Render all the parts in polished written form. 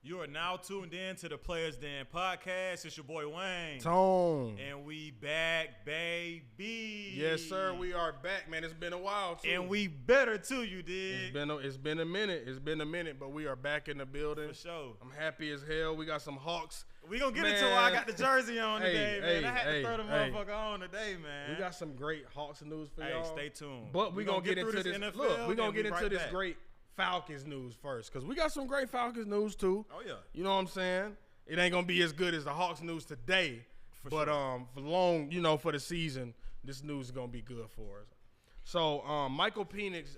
You are now tuned in to the Players Den podcast. It's your boy Wayne. Tone. And we back, baby. Yes, sir. We are back, man. It's been a while, too. And we better, too, you dig? It's been a minute. It's been a minute, but we are back in the building. For sure. I'm happy as hell. We got some Hawks. We gonna get into why I got the jersey on today, man. I had to throw the motherfucker on today, man. We got some great Hawks news for y'all. Stay tuned. But we gonna get into this. NFL, look, we gonna get into this back. great Falcons news first, because we got some great Falcons news too. Oh yeah. You know what I'm saying? It ain't gonna be as good as the Hawks news today, but for long, for the season, this news is gonna be good for us. So Michael Penix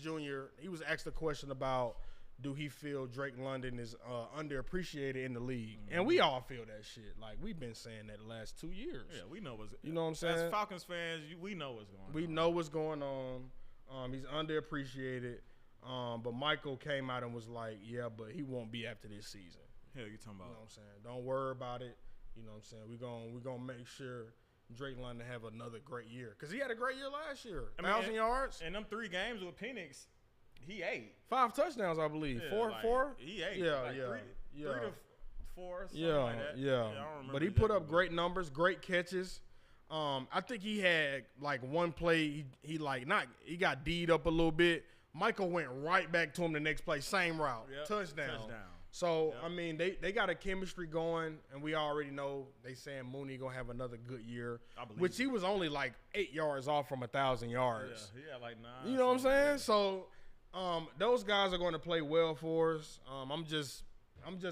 Jr. He was asked a question about, do he feel Drake London is underappreciated in the league? Mm-hmm. And we all feel that shit. Like, we've been saying that the last 2 years. Yeah, we know what's. You know what I'm saying? As Falcons fans, we know what's going on. We know what's going on. He's underappreciated. But Michael came out and was like, yeah, but he won't be after this season. Hell, you talking about? You know what I'm saying? Don't worry about it. You know what I'm saying? We're gonna make sure Drake London have another great year, because he had a great year last year. 1,000 yards. And them 3 games with Penix, he ate 5 touchdowns, I believe. Yeah, four. He ate. Yeah, like yeah, 3 to 4. Yeah, like that. yeah. I don't remember But he put up great numbers, great catches. I think he had like one play. He got D'd up a little bit. Michael went right back to him the next play, same route, touchdown. So I mean, they got a chemistry going, and we already know they saying Mooney gonna have another good year, which he was only like 8 yards off from 1,000 yards. Yeah, he had like 9. You know what I'm saying? So those guys are going to play well for us. I'm just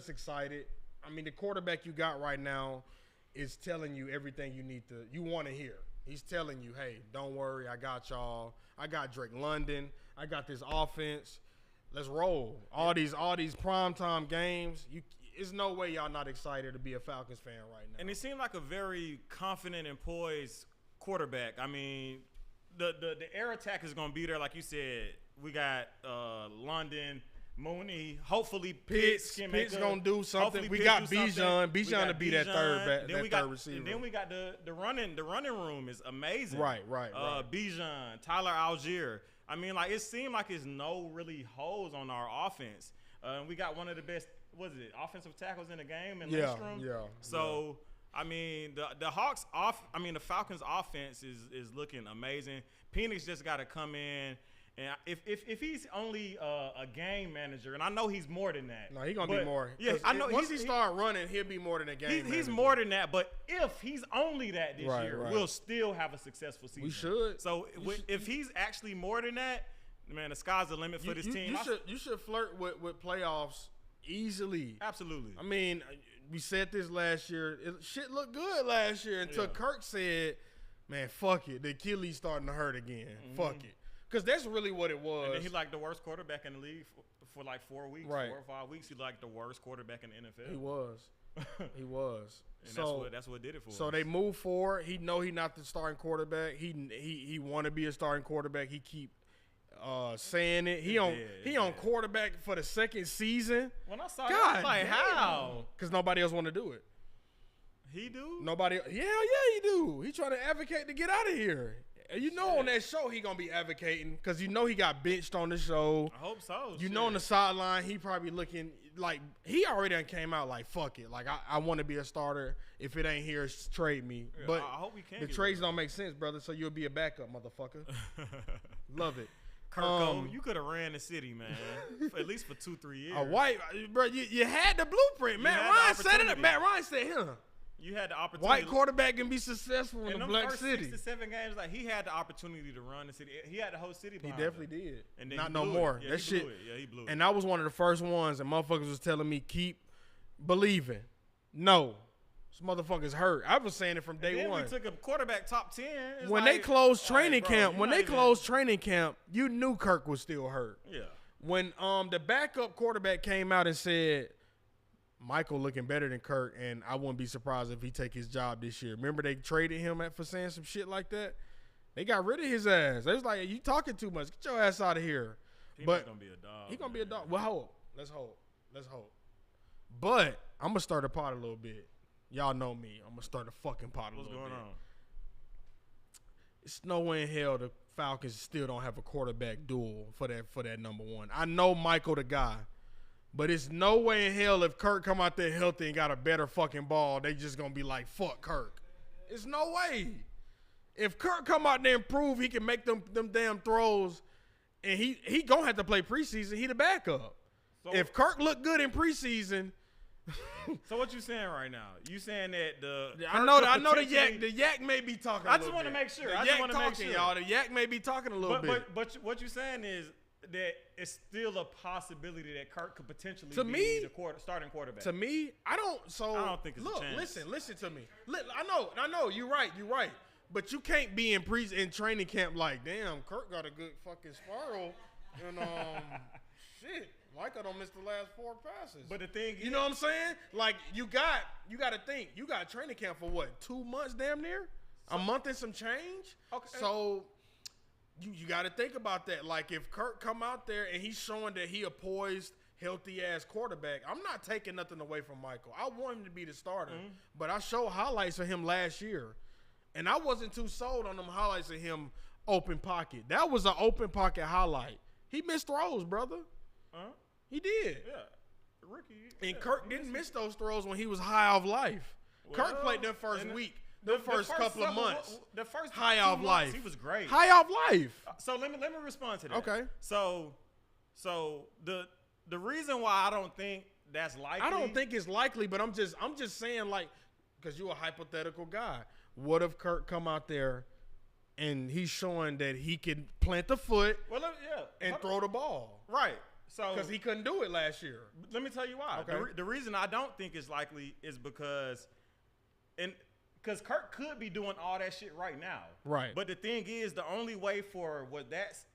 excited. I mean, the quarterback you got right now is telling you everything you want to hear. He's telling you, hey, don't worry, I got y'all. I got Drake London. I got this offense. Let's roll. All these primetime games. There's no way y'all not excited to be a Falcons fan right now. And he seemed like a very confident and poised quarterback. I mean, the air attack is going to be there, like you said. We got London, Mooney, hopefully Pitts gonna do something. We got Bijan to be that third receiver. And then we got the running room is amazing. Right. Bijan, Tyler Algier. I mean, like, it seemed like there's no really holes on our offense. We got one of the best, offensive tackles in the game in Lindstrom. Yeah. So I mean, the Falcons offense is looking amazing. Penix just got to come in. And if he's only a game manager, and I know he's more than that. No, he's going to be more. Yeah, I know. Once he start running, he'll be more than a game manager. He's more than that, but if he's only that this year, we'll still have a successful season. We should. So if he's actually more than that, man, the sky's the limit for this team. You should flirt with playoffs easily. Absolutely. I mean, we said this last year. Shit looked good last year until Kirk said, man, fuck it. The Achilles starting to hurt again. Mm-hmm. Fuck it. Because that's really what it was. And then he like the worst quarterback in the league for like 4 weeks, 4 or 5 weeks. He like the worst quarterback in the NFL. He was. And so that's what did it for us. So they move forward. He know he not the starting quarterback. He want to be a starting quarterback. He keep saying it. He on quarterback for the second season. When I saw it, I was like, how? Because nobody else want to do it. He do? Nobody. Yeah, he do. He trying to advocate to get out of here. On that show, he going to be advocating because he got benched on the show. I hope so. On the sideline, he probably looking like he already done came out like, fuck it. Like, I want to be a starter. If it ain't here, trade me. Yeah, but I hope we can. The trades don't make sense, brother, so you'll be a backup, motherfucker. Love it. Kirko, you could have ran the city, man, at least for 2-3 years. A white, bro, you had the blueprint. Matt Ryan said it. Matt Ryan said, you had the opportunity. White quarterback can be successful in a black first city. 6 to 7 games, like, he had the opportunity to run the city. He had the whole city behind him. He definitely did. And then not no more. Yeah, that shit. Blew it. Yeah, he blew it. And I was one of the first ones, and motherfuckers was telling me, keep believing. No. This motherfucker's hurt. I was saying it from day one. We took a quarterback top 10. When they closed training camp, you knew Kirk was still hurt. Yeah. When the backup quarterback came out and said, Michael looking better than Kirk, and I wouldn't be surprised if he take his job this year. Remember they traded him for saying some shit like that? They got rid of his ass. They was like, you talking too much. Get your ass out of here. He's going to be a dog. He's going to be a dog. Well, let's hope. But I'm going to stir the pot a little bit. Y'all know me. I'm going to stir the fucking pot a little bit. What's going on? It's no way in hell the Falcons still don't have a quarterback duel for that number one. I know Michael the guy. But it's no way in hell if Kirk come out there healthy and got a better fucking ball, they just gonna be like, fuck Kirk. It's no way. If Kirk come out there and prove he can make them damn throws, and he gonna have to play preseason, he the backup. So, if Kirk look good in preseason. So what you saying right now? You saying that I know the yak may be talking. I just want to make sure. I just want to make sure, y'all. The yak may be talking a little bit. But what you saying is that it's still a possibility that Kirk could potentially be the starting quarterback. To me, I don't think it's a chance. Listen to me. I know. You're right. But you can't be in training camp like, damn, Kirk got a good fucking spiral, and shit. Micah don't miss the last 4 passes. But the thing is, you know what I'm saying? Like you got to think. You got training camp for what? 2 months, damn near. A month and some change. Okay. So you got to think about that. Like if Kirk come out there and he's showing that he a poised, healthy ass quarterback, I'm not taking nothing away from Michael. I want him to be the starter, but I showed highlights of him last year, and I wasn't too sold on them highlights of him open pocket. That was an open pocket highlight. He missed throws, brother. He did. Yeah. Ricky. And Kirk didn't miss those throws when he was high off life. Kirk played that first week, the first couple of months. The first high off life. He was great. High off life. So let me respond to that. Okay. So the reason why I don't think that's likely. I don't think it's likely, but I'm just saying, like, because you're a hypothetical guy. What if Kirk come out there and he's showing that he can plant the foot and throw the ball? Right. So because he couldn't do it last year. Let me tell you why. Okay. The reason I don't think it's likely is because Kirk could be doing all that shit right now. Right. But the thing is, the only way for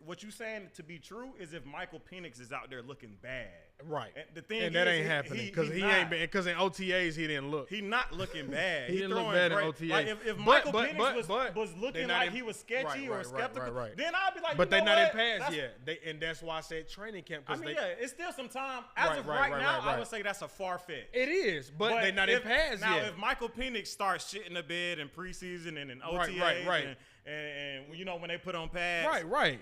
what you saying to be true is if Michael Penix is out there looking bad. Right. And the thing and that ain't happening because he ain't been, because in OTAs he didn't look. He not looking bad. he didn't look bad great. in OTAs. Like if Michael Penix was looking like he was sketchy or skeptical, then I'd be like, but they're not in pass yet. And that's why I said training camp. I mean, it's still some time. As of right now, I would say that's a far fetch. It is, but they're not in pass yet. Now, if Michael Penix starts shitting the bed in preseason and in OTAs, and you know when they put on pads, right.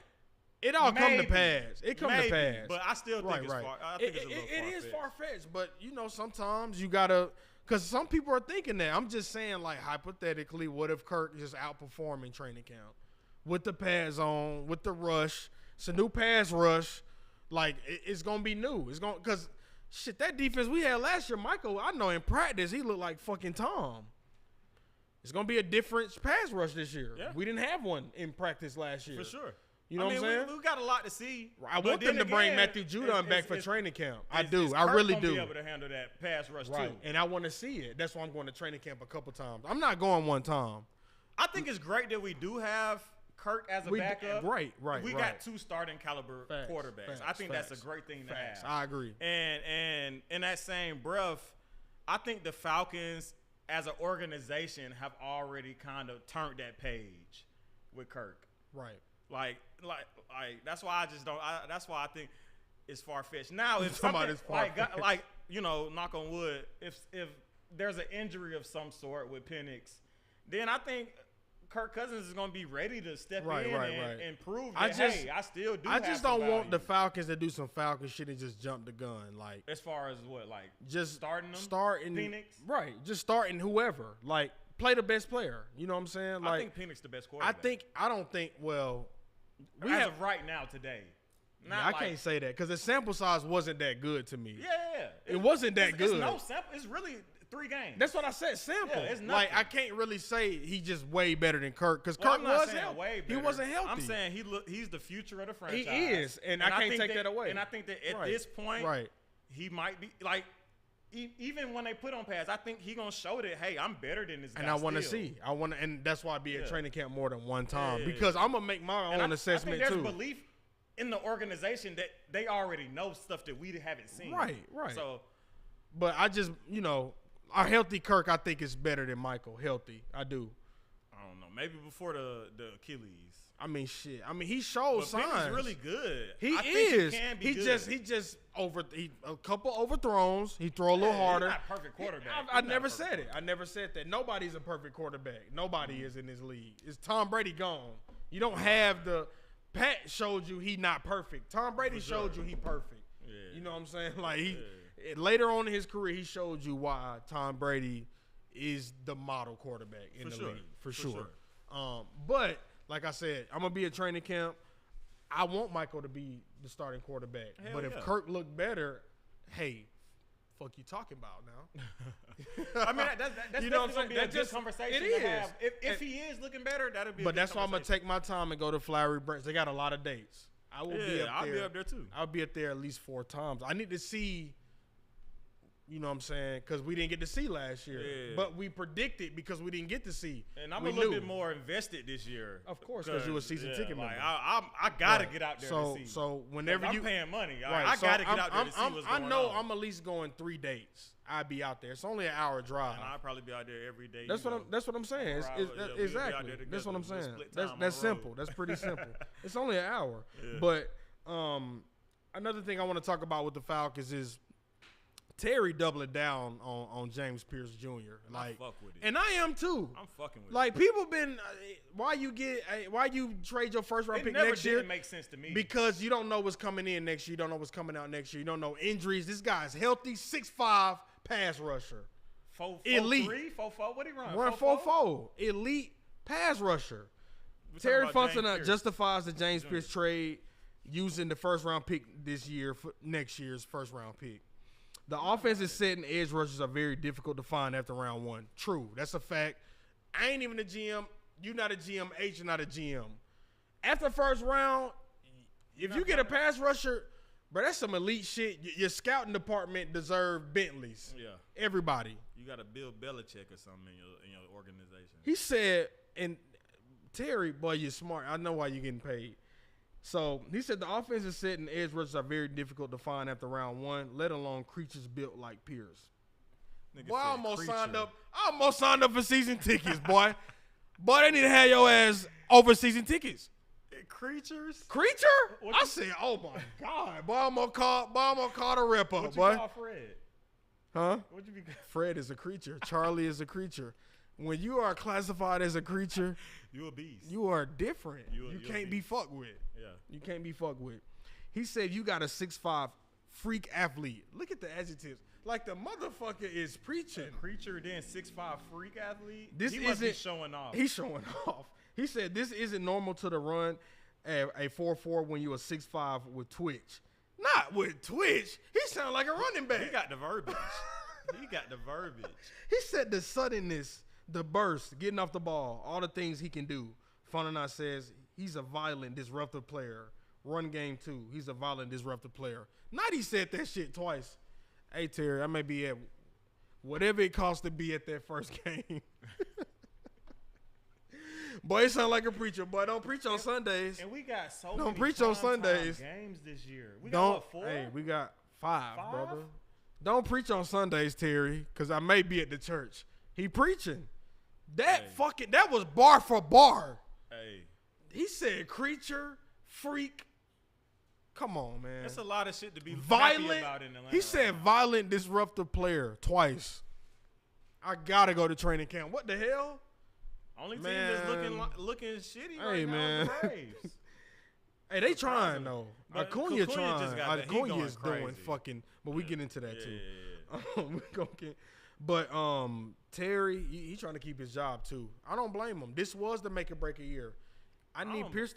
It all come to pass. It come to pass. But I still think it's far. I think it's a little far-fetched. It is far-fetched, but you know sometimes you gotta, because some people are thinking that. I'm just saying, like hypothetically, what if Kirk just outperforming training camp with the pads on, with the rush? It's a new pass rush. Like it's gonna be new. It's gonna because shit that defense we had last year, Michael. I know in practice he looked like fucking Tom. It's gonna be a different pass rush this year. Yeah. We didn't have one in practice last year. For sure. You know what I'm saying? We got a lot to see. I want them to bring Matthew Judon back for training camp. I do. I really do. Be able to handle that pass rush too. And I want to see it. That's why I'm going to training camp a couple times. I'm not going one time. I think it's great that we do have Kirk as a backup. Right. We got 2 starting caliber quarterbacks. I think that's a great thing to have. I agree. And in that same breath, I think the Falcons as an organization have already kind of turned that page with Kirk. Right. Like that's why I just don't. That's why I think it's far fetched. Now, if something like you know, knock on wood, if there's an injury of some sort with Penix, then I think Kirk Cousins is going to be ready to step in and prove that I still do. I just don't want the Falcons to do some Falcon shit and just jump the gun. Like as far as what, like just starting Penix, right? Just starting whoever, like play the best player. You know what I'm saying? Like I think Penix the best quarterback. I don't think. Well. Of right now, today. I can't say that because the sample size wasn't that good to me. Yeah. It wasn't that good. It's no sample. It's really 3 games. That's what I said, sample. Yeah, it's nothing. Like, I can't really say he's just way better than Kirk because Kirk wasn't healthy. He wasn't healthy. I'm saying he's the future of the franchise. He is, and I can't take that away. And I think that at this point, he might be, like, even when they put on pads, I think he gonna show that, hey, I'm better than this guy. And I want to see. And that's why I be at training camp more than one time because I'm gonna make my own assessment too. I think there's belief in the organization that they already know stuff that we haven't seen. Right. So, but I just, you know, a healthy Kirk, I think is better than Michael. Healthy, I do. I don't know. Maybe before the Achilles. I mean, shit. I mean, he shows signs. He's really good. He is. He just a couple overthrows. He throw a little harder. He's not a perfect quarterback. I never said it. I never said that. Nobody's a perfect quarterback. Nobody is in this league. Is Tom Brady gone? You don't have the. Pat showed you he not perfect. Tom Brady showed you he perfect. Yeah. You know what I'm saying? Like later on in his career, he showed you why Tom Brady is the model quarterback in the league for sure. But like I said, I'm gonna be at training camp. I want Michael to be the starting quarterback. Hell but yeah. if Kirk looked better, hey, fuck you talking about now? I mean, that's you know what I'm saying? Be a good conversation to have. If he is looking better, that'll be. But that's why I'm gonna take my time and go to Flowery Branch. They got a lot of dates. I will be up there. I'll be up there too. I'll be up there at least 4 times. I need to see. You know what I'm saying? Because we didn't get to see last year. Yeah. But we predicted because we didn't get to see. And I'm a little bit more invested this year. Of course, because you're a season ticket member. I got to get out there to see. So whenever I'm paying money. Right, I got to get out there to see what's going on. I know I'm at least going 3 dates. I'll be out there. It's only an hour drive. And I'll probably be out there every day. That's what I'm saying. Exactly. That's what I'm saying. That's simple. That's pretty simple. It's only an hour. Yeah. But another thing I want to talk about with the Falcons is Terry doubling down on James Pierce Jr. Like, I fuck with it. And I am too. I'm fucking with it. Like, people been why you trade your first round pick next year? It didn't make sense to me. Because you don't know what's coming in next year. You don't know what's coming out next year. You don't know injuries. This guy's healthy, 6'5" pass rusher. 4'3", elite. 4'4". What he run? Run 4'4". Elite pass rusher. Terry Fontenot justifies the James Pierce trade using the first round pick this year for next year's first round pick. The offense is set and edge rushers are very difficult to find after round 1. True. That's a fact. I ain't even a GM. You not a GM. H not a GM. After first round, if you get a pass rusher, bro, that's some elite shit. Your scouting department deserve Bentleys. Yeah. Everybody. You got to Bill Belichick or something in your organization. He said, and Terry, boy, you're smart. I know why you're getting paid. So he said the offensive set and edge rushers are very difficult to find after round 1, let alone creatures built like Pierce. Boy, I almost signed up for season tickets, boy. Boy, they need to have your ass over season tickets. Creatures? Creature? I said, oh my God. Boy, I'm gonna call the rep up, boy. What you call Fred? Huh? What'd you be? Fred is a creature. Charlie is a creature. When you are classified as a creature, you a beast. You are different. You can't be fucked with. Yeah. You can't be fucked with. He said you got a 6'5" freak athlete. Look at the adjectives. Like the motherfucker is preaching. A creature, then 6'5" freak athlete. He must be showing off. He's showing off. He said this isn't normal to the run a 4.4 when you are 6'5" with twitch. Not with twitch. He sound like a running back. He got the verbiage. He said the suddenness, the burst, getting off the ball, all the things he can do. Fontenot says he's a violent, disruptive player. Run game too. He's a violent, disruptive player. Not he said that shit twice. Hey, Terry, I may be at whatever it costs to be at that first game. Boy, it sound like a preacher. Boy, don't preach on Sundays. And we got don't many preach on Sundays. Games this year. We got what, 4? Hey, we got 5, brother. Don't preach on Sundays, Terry, because I may be at the church. He preaching. That was bar for bar. Hey. He said creature, freak. Come on, man. That's a lot of shit to be violent happy about in Atlanta. He said violent, disruptive player twice. I gotta go to training camp. What the hell? Only team that's looking shitty right man. now is the Braves. Hey, they trying though. Acuna trying. Acuna is doing crazy. Fucking. But we get into that too. Yeah. We gonna get. But Terry, he trying to keep his job too. I don't blame him. This was the make or break a year. I need Pierce.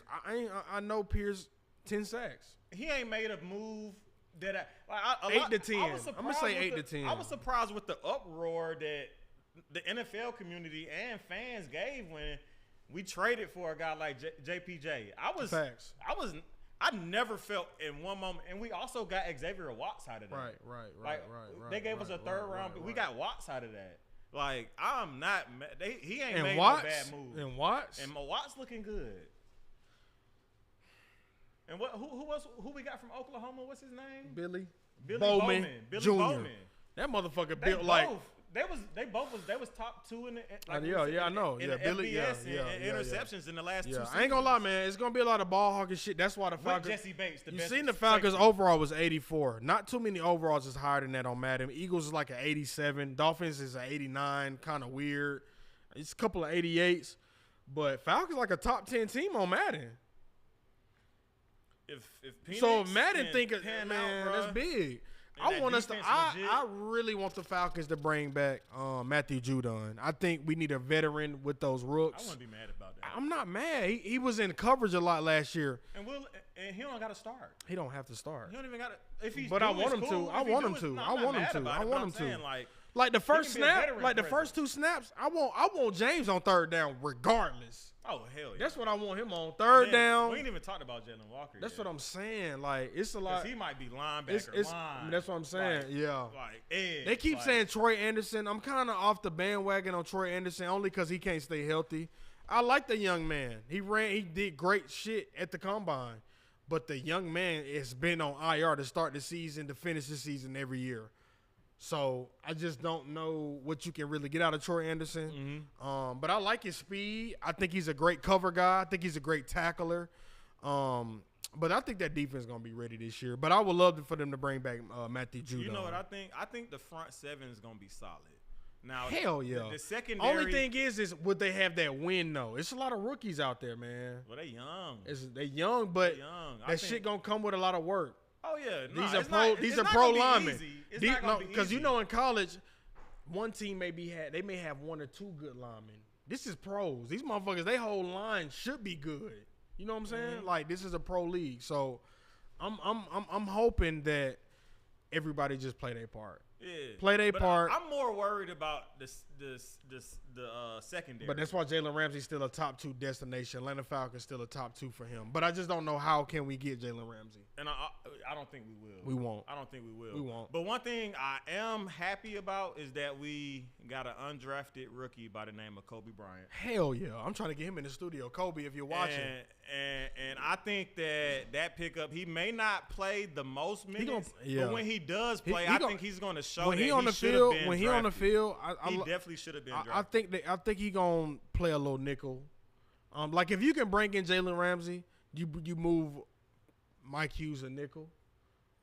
I know Pierce 10 sacks. He ain't made a move that 8 to 10. I'm gonna say 8 to 10. I was surprised with the uproar that the NFL community and fans gave when we traded for a guy like JPJ. I never felt in one moment, and we also got Xavier Watts out of that. Right. They gave us a third round, but we got Watts out of that. Like, I'm not mad. He ain't made Watts, no bad move. And Watts? And Watts looking good. And who we got from Oklahoma? What's his name? Billy Bowman Jr. That motherfucker built like. They was top 2 in the I know. In Yeah, the Billy. FBS interceptions in the last 2 seasons. I ain't gonna lie, man. It's gonna be a lot of ball hawking shit. That's why the Falcons. Jesse Bates, the best. You seen the Falcons overall was 84. Not too many overalls is higher than that on Madden. Eagles is like an 87. Dolphins is an 89. Kind of weird. It's a couple of 88s, but Falcons like a top 10 team on Madden. Penix So Madden can think, pan man, out, that's big. And I that want us to. defense legit. I really want the Falcons to bring back Matthew Judon. I think we need a veteran with those rooks. I wouldn't be mad about that. I'm not mad. He was in coverage a lot last year. And he don't got to start. He don't have to start. He don't even got to. If he's But I want him to. I want him to. I want him to. I want him to. Like the first snap, like the first 2 snaps, I want James on 3rd down regardless. Oh hell yeah. That's what I want him on 3rd down. We ain't even talked about Jalen Walker. That's yet. what I'm saying. Like it's a lot. He might be linebacker line. That's what I'm saying. Yeah. Like edge. They keep saying Troy Anderson. I'm kind of off the bandwagon on Troy Anderson only because he can't stay healthy. I like the young man. He did great shit at the combine. But the young man has been on IR to start the season, to finish the season every year. So I just don't know what you can really get out of Troy Anderson. Mm-hmm. But I like his speed. I think he's a great cover guy. I think he's a great tackler. But I think that defense is going to be ready this year. But I would love for them to bring back Matthew Judon. You know what I think? I think the front 7 is going to be solid. Now, hell yeah. The secondary. Only thing is would they have that win though? It's a lot of rookies out there, man. Well, they young. They young, but that shit gonna come with a lot of work. Oh yeah, these are pro linemen. Because you know in college, one team may have 1 or 2 good linemen. This is pros. These motherfuckers, they whole line should be good. You know what I'm saying? Mm-hmm. Like this is a pro league, so I'm hoping that everybody just play their part. Yeah, play their part. I'm more worried about the secondary. But that's why Jalen Ramsey's still a top 2 destination. Atlanta Falcons still a top 2 for him. But I just don't know how can we get Jalen Ramsey. And I don't think we will. We won't. I don't think we will. We won't. But one thing I am happy about is that we got an undrafted rookie by the name of Kobe Bryant. Hell yeah. I'm trying to get him in the studio. Kobe, if you're watching. And I think that pickup, he may not play the most minutes, but when he does play, I think he's going to show when that he on the field. When he on the field, he definitely should have been drafted. I think he gonna play a little nickel. Like if you can bring in Jalen Ramsey, you move Mike Hughes a nickel,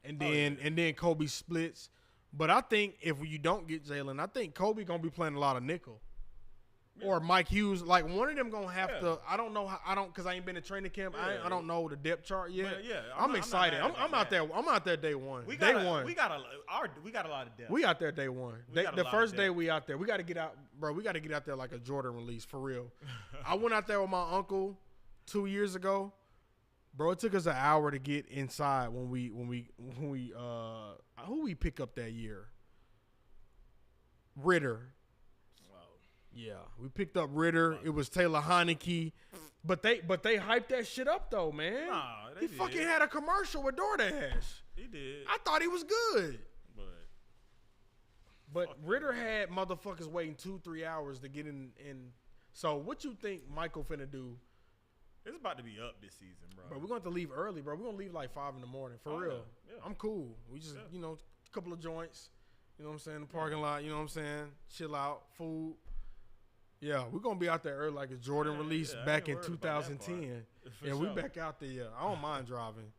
and then Kobe splits. But I think if you don't get Jalen, I think Kobe gonna be playing a lot of nickel. Or Mike Hughes, like one of them gonna have to. I don't know how. Because I ain't been to training camp. I don't know the depth chart yet. But yeah, I'm excited. I'm out there. I'm out there day one. We got a lot of depth. We out there day one. The first day we out there. We got to get out, bro. We got to get out there like a Jordan release for real. I went out there with my uncle 2 years ago, bro. It took us an hour to get inside when we who we pick up that year. Ritter. Yeah, we picked up Ritter. It was Taylor Heineke, but they hyped that shit up though, man. Nah, he fucking had a commercial with DoorDash. He did. I thought he was good, but Ritter had motherfuckers waiting 2-3 hours to get in. So what you think Michael finna do? It's about to be up this season, bro. But we're going to leave early, bro. We're going to leave like 5 in the morning for real. Yeah. I'm cool. We just a couple of joints. You know what I'm saying? The parking lot. You know what I'm saying? Chill out. Food. Yeah, we're going to be out there early like a Jordan release back in 2010. Yeah, we back out there. Yeah. I don't mind driving.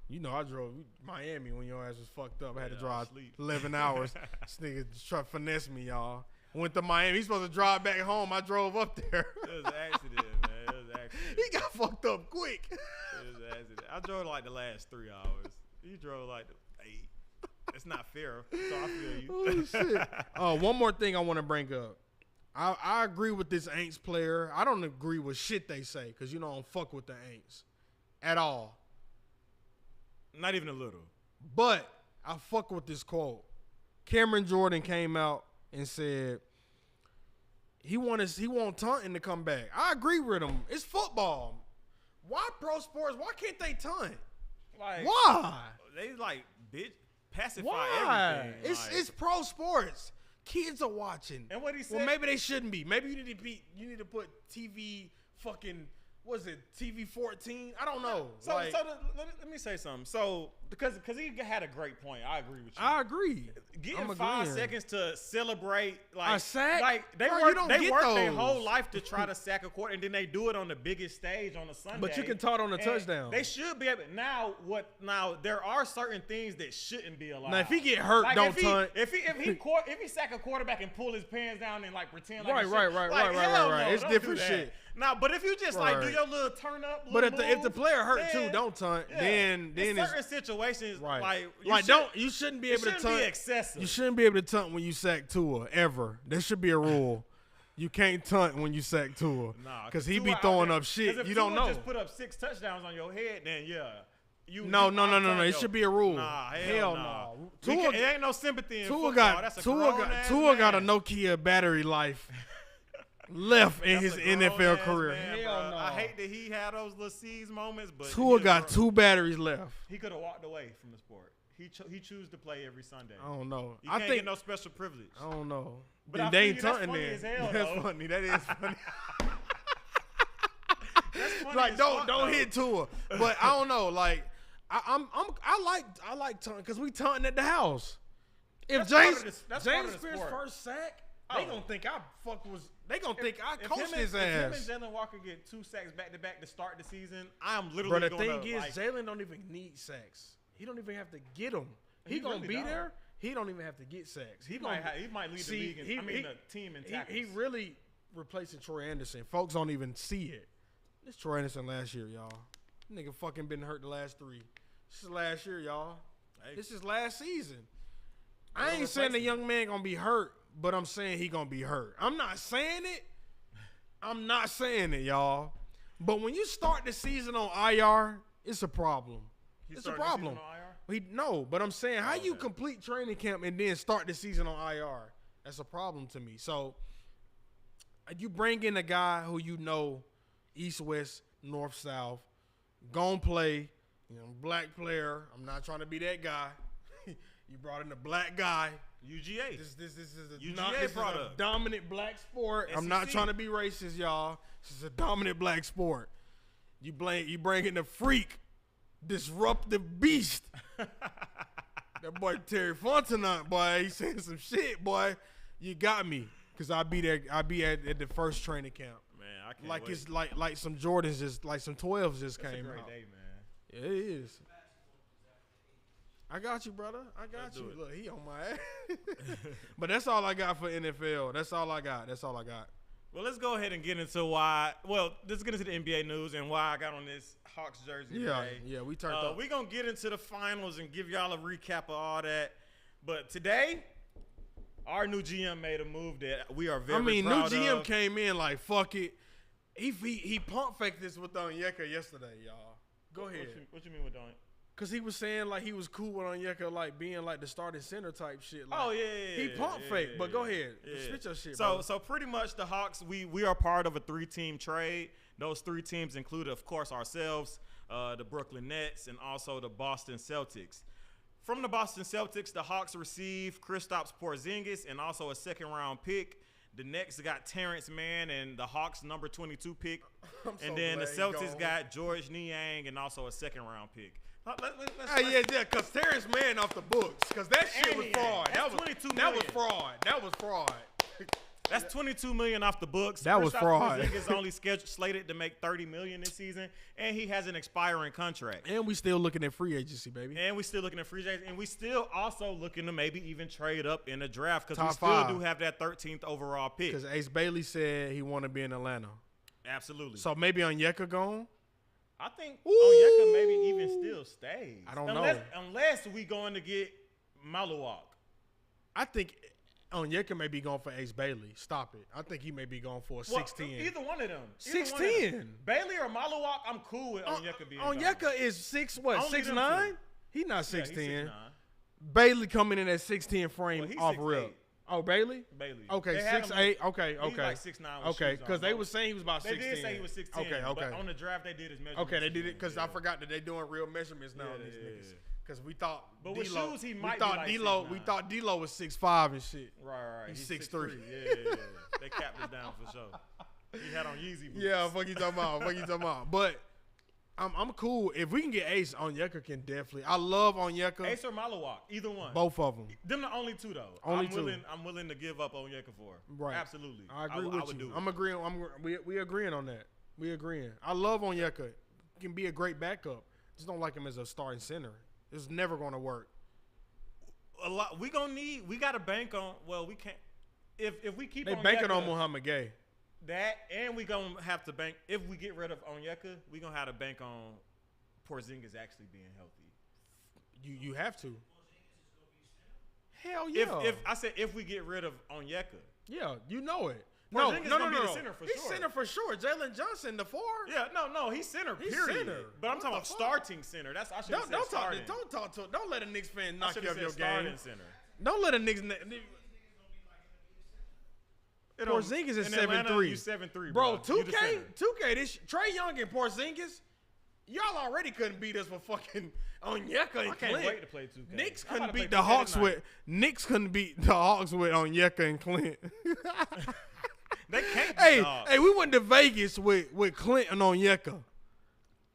You know, I drove Miami when your ass was fucked up. I had to drive 11 hours. This nigga try to finesse me, y'all. Went to Miami. He's supposed to drive back home. I drove up there. It was an accident, man. It was an accident. He got fucked up quick. It was an accident. I drove like the last 3 hours. He drove like 8. It's not fair, so I feel you. Oh, shit. One more thing I want to bring up. I agree with this Aints player. I don't agree with shit they say because, I don't fuck with the Aints at all. Not even a little. But I fuck with this quote. Cameron Jordan came out and said he want Taunton to come back. I agree with him. It's football. Why pro sports? Why can't they taunt? Like, why? They bitch pacify everything. It's pro sports. Kids are watching. And what he said? Well, maybe they shouldn't be. Maybe you need to put TV fucking. Was it TV 14? I don't know. So let me say something. So because he had a great point. I agree with you. I agree. Getting 5 seconds to celebrate a sack. Like they work their whole life to try to sack a quarter, and then they do it on the biggest stage on a Sunday. But you can taunt on a touchdown. They should be able. Now there are certain things that shouldn't be allowed. Now if he get hurt, like don't taunt. If he sack a quarterback and pull his pants down and like pretend like right. It's different shit. Now, but if you just do your little turn up. But little if the moves, player hurt then, too, don't tunt. yeah. Then in it's certain situations, right. like you shouldn't be able to be tunt. excessive. You shouldn't be able to tunt when you sack Tua ever. There should be a rule. You can't tunt when you sack Tua. Nah, because he be throwing up shit. If you don't know. Just put up 6 touchdowns on your head, then yeah. No. It should be a rule. Nah, hell no. It ain't no sympathy in football. That's a Tua got a Nokia battery life left in his NFL career. Hell no. I hate that he had those little seize moments, but Tua got 2 batteries left. He could have walked away from the sport. He choose to play every Sunday. I don't know. I think get no special privilege. I don't know. But they ain't that's tunting funny there. as hell, That's though. funny. That is funny. That's funny Like as don't fuck, though. hit Tua. But I don't know. Like I like taunting because we taunting at the house. If James Pierce first sack, they gonna think I think I coached his ass. If him and Jalen Walker get 2 sacks back to back to start the season, I am literally. But the thing is, Jalen don't even need sacks. He don't even have to get them. He gonna really be don't. there. He don't even have to get sacks. He might lead the league. The team in tackles. He really replacing Troy Anderson. Folks don't even see it. This Troy Anderson last year, y'all. Nigga fucking been hurt the last 3. This is last year, y'all. Hey. This is last season. I ain't saying the young man gonna be hurt, but I'm saying he gonna be hurt. I'm not saying it, y'all. But when you start the season on IR, it's a problem. It's a problem. But I'm saying how you complete training camp and then start the season on IR. That's a problem to me. So you bring in a guy who you know, East, West, North, South, gon' play, black player. I'm not trying to be that guy. You brought in a black guy. UGA. This is a UGA product. Dominant black sport. SEC. I'm not trying to be racist, y'all. This is a dominant black sport. You bring in the freak, disruptive beast. That boy Terry Fontenot, boy, he saying some shit, boy. You got me, cause I'll be there. I'll be at the first training camp. Man, I can't like wait. it's like some Jordans just like some 12s just That's came a great out. day, man. Yeah, it is. I got you, brother. I got Let's you. do it. Look, he on my ass. But that's all I got for NFL. That's all I got. Well, let's go ahead and get into let's get into the NBA news and why I got on this Hawks jersey today. Yeah, we turned up. We're going to get into the finals and give y'all a recap of all that. But today, our new GM made a move that we are very proud of. New GM came in like, fuck it. He pump faked this with Onyeka yesterday, y'all. Go ahead. What you mean with Onyeka? Cause he was saying like he was cool with Onyeka like being like the starting center type shit. Like, Oh yeah. He pump fake, but go ahead. Yeah. Spit your shit. So pretty much the Hawks, we are part of a 3-team trade. Those 3 teams include, of course, ourselves, the Brooklyn Nets, and also the Boston Celtics. From the Boston Celtics, the Hawks received Kristaps Porzingis and also a 2nd-round pick. The Nets got Terrence Mann and the Hawks number 22 pick. And then the Celtics got George Niang and also a 2nd-round pick. Because Terrence Mann off the books. Because that shit was fraud. That was fraud. That's $22 million off the books. That was fraud. Porzingis is only slated to make $30 million this season, and he has an expiring contract. And we still looking at free agency, baby. And we still looking at free agency, and we still also looking to maybe even trade up in the draft because we Top still 5. do have that 13th overall pick. Because Ace Bailey said he want to be in Atlanta. Absolutely. So maybe Onyeka gone. I think Onyeka maybe even still stays. I don't know. Unless we going to get Maluak. I think Onyeka may be going for Ace Bailey. Stop it. I think he may be going for a 6'10". Either one of them. 6'10". Bailey or Maluak, I'm cool with Onyeka being Onyeka gone. is 6'9"? He not 6'10". He's 6'9". Bailey coming in at 6'10" frame Well, off 6'8". rip. Oh, Bailey? Bailey. Okay, They had him 6'8". Okay. He's like 6'9". Okay, because they were saying he was about 6'10". They did say he was 6'10". Okay. But on the draft, they did his measurements. Okay, they did it because Yeah. I forgot that they doing real measurements now. These niggas. Because we thought But with D-Lo, shoes, he we might thought be like D-Lo, 6'9". we thought D-Lo was 6'5" and shit. Right. He's 6'3". 6'3". Yeah. They capped us down for sure. He had on Yeezy boots. Yeah, fuck you talking about. But I'm cool. If we can get Ace, Onyeka can definitely. I love Onyeka. Ace or Maluak, either one. Both of them. Them the only 2 though. Only 2. I'm willing to give up Onyeka for. Right. Absolutely. I agree with I would you. do it. I'm agreeing. We agreeing on that. We agreeing. I love Onyeka. He can be a great backup. Just don't like him as a starting center. It's never going to work. A lot. We got to bank on. Well, we can't. If we keep They on banking Onyeka, on Muhammad Gay. That, and we gonna have to bank if we get rid of Onyeka. We gonna have to bank on Porzingis actually being healthy. You have to. Hell yeah. If I said if we get rid of Onyeka, yeah, you know it. Porzingis gonna be the center for he's sure. center for sure. Jalen Johnson, the 4. Yeah, no, he's center. He's period. center. But I'm What talking the about fuck? starting center. That's I should have said starting. Don't let a Knicks fan knock you off your starting game. center. Don't let a Knicks. Porzingis is 7'3". You 7'3", bro. You the 2K, center. 2K. This Trae Young and Porzingis, y'all already couldn't beat us with fucking Onyeka and I can't Clint. wait to play 2K. Knicks I'm about couldn't to play beat the 2K Hawks tonight. with Knicks couldn't beat the Hawks with Onyeka and Clint. They can't. Hey, we went to Vegas with Clint and Onyeka.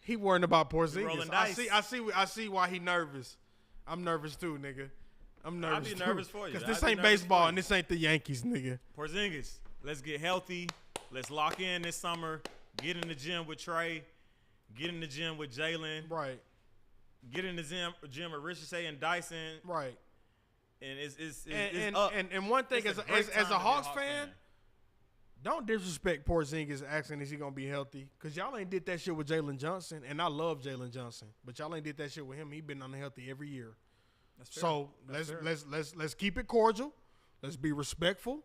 He worrying about Porzingis. rolling dice. I see why he nervous. I'm nervous too, nigga. I'm nervous. I'll be nervous for you. Because this I'll be ain't nervous baseball for and you. this ain't the Yankees, nigga. Porzingis, let's get healthy. Let's lock in this summer. Get in the gym with Trey. Get in the gym with Jalen. Right. Get in the gym with Richardson and Dyson. Right. And it's And up. one thing, It's as a great time a to be Hawks fan, don't disrespect Porzingis asking is he gonna be healthy, because y'all ain't did that shit with Jalen Johnson, and I love Jalen Johnson, but y'all ain't did that shit with him. He been unhealthy every year. That's fair. So That's fair. let's keep it cordial. Let's be respectful.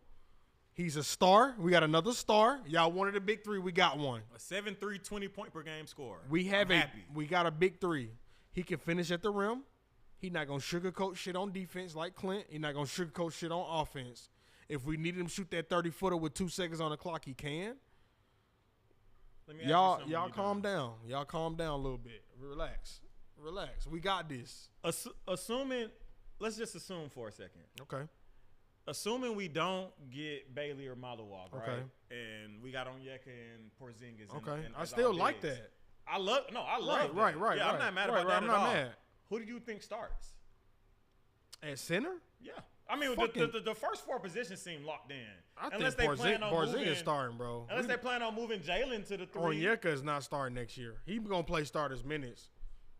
He's a star. We got another star. Y'all wanted a big 3. We got one. A 7-3, 20-point per game score. We happy. got a big 3. He can finish at the rim. He's not gonna sugarcoat shit on defense like Clint. He's not gonna sugarcoat shit on offense. If we need him to shoot that 30-footer with 2 seconds on the clock, he can. Let me ask you something when Y'all you calm done. down. Y'all calm down a little bit. Relax. We got this. Assuming, let's just assume for a second. Okay. Assuming we don't get Bailey or Malawak, right? Okay. And we got Onyeka and Porzingis. Okay. And I as still our like bigs. that. I love that. Right. Yeah, I'm not mad about right, that I'm at not all. mad. Who do you think starts? At center? Yeah. I mean, the first 4 positions seem locked in. I unless think they plan on Porzingis moving, starting, bro. Unless they plan on moving Jalen to the 3. Onyeka is not starting next year. He gonna play starters minutes.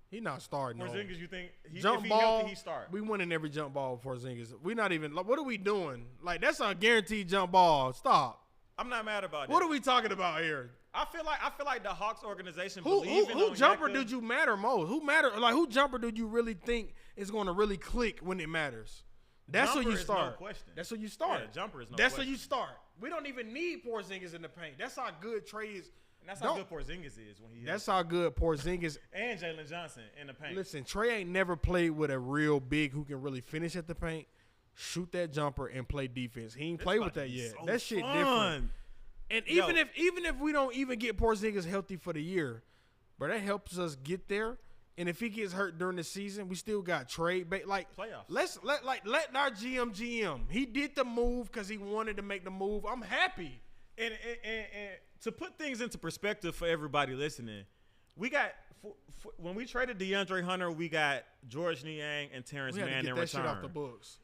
He not starting. No. Porzingis, you think Jump if he ball, healthy, he start? we winning every jump ball for Porzingis. We not even. What are we doing? Like, that's a guaranteed jump ball. Stop. I'm not mad about that. What are we talking about here? I feel like the Hawks organization Who believe in Onyeka. jumper did you matter most? Who jumper did you really think is going to really click when it matters? That's who Jumper you is start. no question. That's who you start. Yeah, jumper is no That's question. who you start. We don't even need Porzingis in the paint. That's how good Trey is. And that's how good Porzingis is when he. That's how good Porzingis. And Jalen Johnson in the paint. Listen, Trey ain't never played with a real big who can really finish at the paint, shoot that jumper, and play defense. He ain't This played about with to that be yet. so That shit fun. different. And even Yo. if we don't even get Porzingis healthy for the year, but that helps us get there. And if he gets hurt during the season, we still got trade like Playoffs. Let our GM. He did the move because he wanted to make the move. I'm happy. And to put things into perspective for everybody listening, we got when we traded DeAndre Hunter, we got George Niang and Terrence We had Mann to in get that return. shit off the books.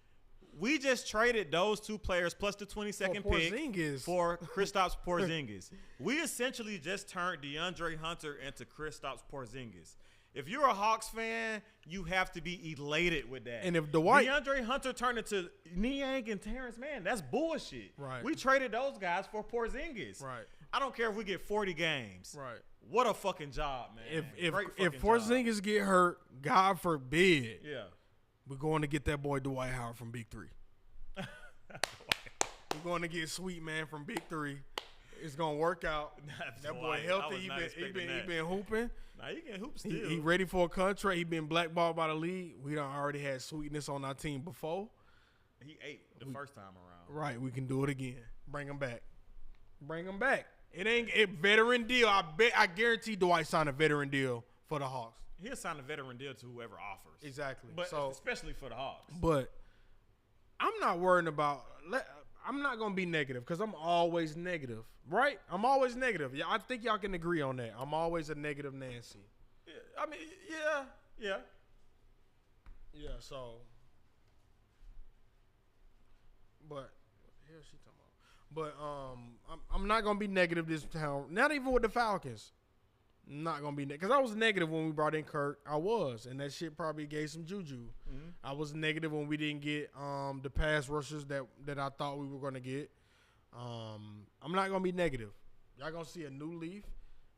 We just traded those 2 players plus the 22nd pick Porzingis. for Kristaps Porzingis. We essentially just turned DeAndre Hunter into Kristaps Porzingis. If you're a Hawks fan, you have to be elated with that. And if DeAndre Hunter turned into Niang and Terrence Mann, that's bullshit. Right. We traded those guys for Porzingis. Right. I don't care if we get 40 games. Right. What a fucking job, man. If Great fucking job. Porzingis get hurt, God forbid, Yeah. we're going to get that boy Dwight Howard from Big 3. We're going to get Sweet Man from Big 3. It's gonna work out. That boy healthy. He been hooping. Nah, he can hoop still. He ready for a contract. He been blackballed by the league. We done already had Sweetness on our team before. He ate the first time around. Right, we can do it again. Bring him back. Bring him back. It ain't a veteran deal. I guarantee Dwight signed a veteran deal for the Hawks. He'll sign a veteran deal to whoever offers. Exactly. But so, especially for the Hawks. But I'm not worrying about. I'm not gonna be negative because I'm always negative, right? I'm always negative. Yeah, I think y'all can agree on that. I'm always a negative Nancy. Yeah, I mean, yeah. So, but what the hell is she talking about? But I'm not gonna be negative this time. Not even with the Falcons. I'm not gonna be because I was negative when we brought in Kirk. I was, and that shit probably gave some juju. Mm-hmm. I was negative when we didn't get the pass rushers that I thought we were gonna get. I'm not gonna be negative. Y'all gonna see a new leaf.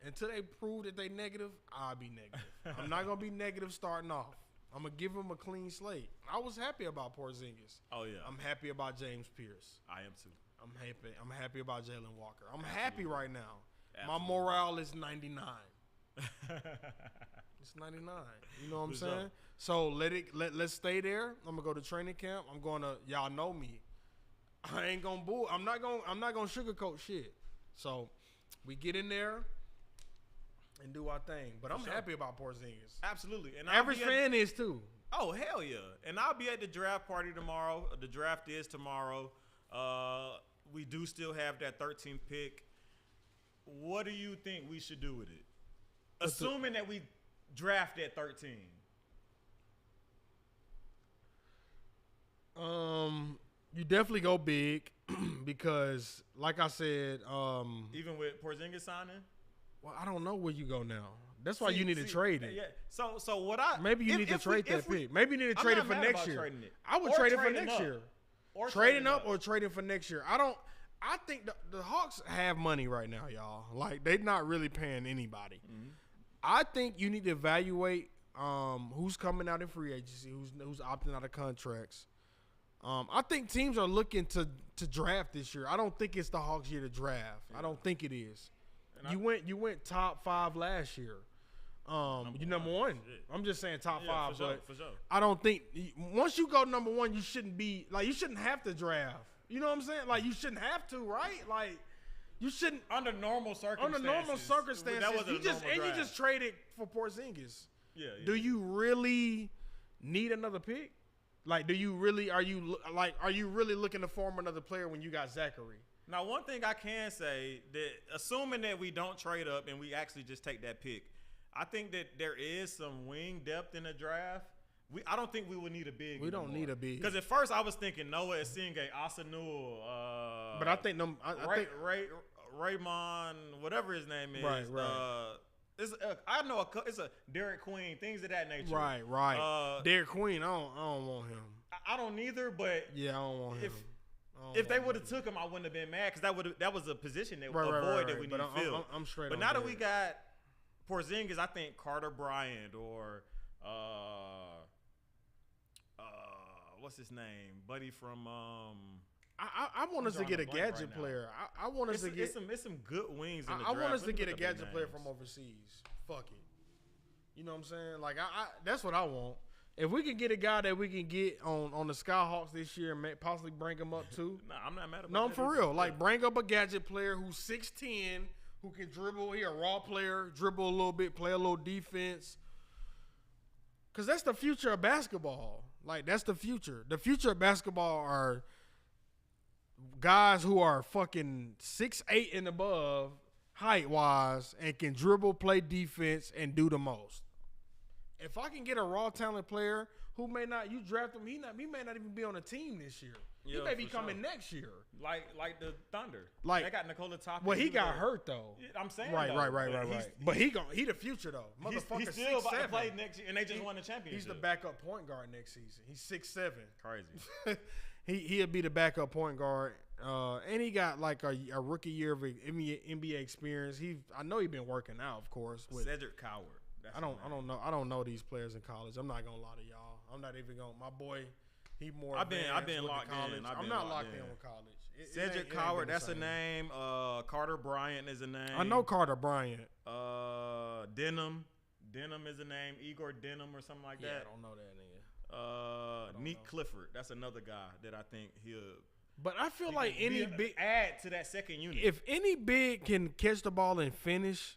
Until they prove that they negative, I'll be negative. I'm not gonna be negative starting off. I'm gonna give them a clean slate. I was happy about Porzingis. Oh yeah. I'm happy about James Pierce. I am too. I'm happy about Jalen Walker. I'm happy right now. Absolutely. My morale is 99. It's 99. You know what I'm saying? So let's stay there. I'm gonna go to training camp. I'm gonna y'all know me. I ain't gonna bull. I'm not gonna sugarcoat shit. So we get in there and do our thing. But I'm happy about Porzingis. Absolutely. And average fan is too. Oh, hell yeah. And I'll be at the draft party tomorrow. The draft is tomorrow. We do still have that 13th pick. What do you think we should do with it? Assuming that we draft at 13. You definitely go big because, like I said, even with Porzingis signing? Well, I don't know where you go now. That's why you need to trade it. Yeah. So what maybe you need to trade that pick. Maybe you need to trade it for next year. I would trade it for next year. Or trading up or trading for next year. I think the Hawks have money right now, y'all. Like, they're not really paying anybody. Mm-hmm. I think you need to evaluate who's coming out in free agency, who's opting out of contracts. I think teams are looking to draft this year. I don't think it's the Hawks' year to draft. Yeah. I don't think it is. You went top 5 last year. You number one. Shit. I'm just saying top 5, but for sure. I don't think once you go number 1, you shouldn't have to draft. You know what I'm saying? Like, you shouldn't have to, right? Like, you shouldn't under normal circumstances. You just traded for Porzingis. Yeah. Do you really need another pick? Like, are you really looking to form another player when you got Zachary? Now, one thing I can say, that assuming that we don't trade up and we actually just take that pick, I think that there is some wing depth in the draft. I don't think we would need a big. We don't need a big. Because at first I was thinking Noah Esinghe, Asanul. But I think Raymond, whatever his name is. Right. I know it's a Derek Queen, things of that nature. Right. Derek Queen, I don't want him. I don't either, but yeah, I don't want him. If they would have took him, I wouldn't have been mad because that was a position that that we need to fill. I'm straight. But now that we got Porzingis, I think Carter Bryant or what's his name, buddy from I want us to get a gadget player. I want us to get it's some good wings in the draft. draft. I want us to get a gadget player from overseas. Fuck it. You know what I'm saying? Like I that's what I want. If we can get a guy that we can get on the Skyhawks this year and possibly bring him up too. Nah, I'm not mad about that. No, I'm for real. Like, bring up a gadget player who's 6'10", who can dribble. He a raw player, dribble a little bit, play a little defense. Because that's the future of basketball. Like, that's the future. The future of basketball are guys who are fucking 6'8" and above height-wise and can dribble, play defense, and do the most. If I can get a raw talent player who may not, you draft him, he may not even be on a team this year. Yeah, he may be coming next year. Like the Thunder. Like, they got Nikola Topic. Well, he got hurt though. I'm saying right. But he the future though. Motherfucker, he's still about to play next year, and they just won the championship. He's the backup point guard next season. He's 6'7". Crazy. He'll be the backup point guard. And he got like a rookie year of NBA experience. I know he's been working out, of course. With Cedric Coward. I don't know these players in college. I'm not gonna lie to y'all. I'm not even gonna. My boy, he more. I've been locked in. I'm not locked in with college. Cedric Coward, that's a name. Carter Bryant is a name. I know Carter Bryant. Denham is a name. Igor Denham or something like that. Yeah, I don't know that nigga. Neat Clifford, that's another guy that I think he'll. But I feel like any big add to that second unit. If any big can catch the ball and finish.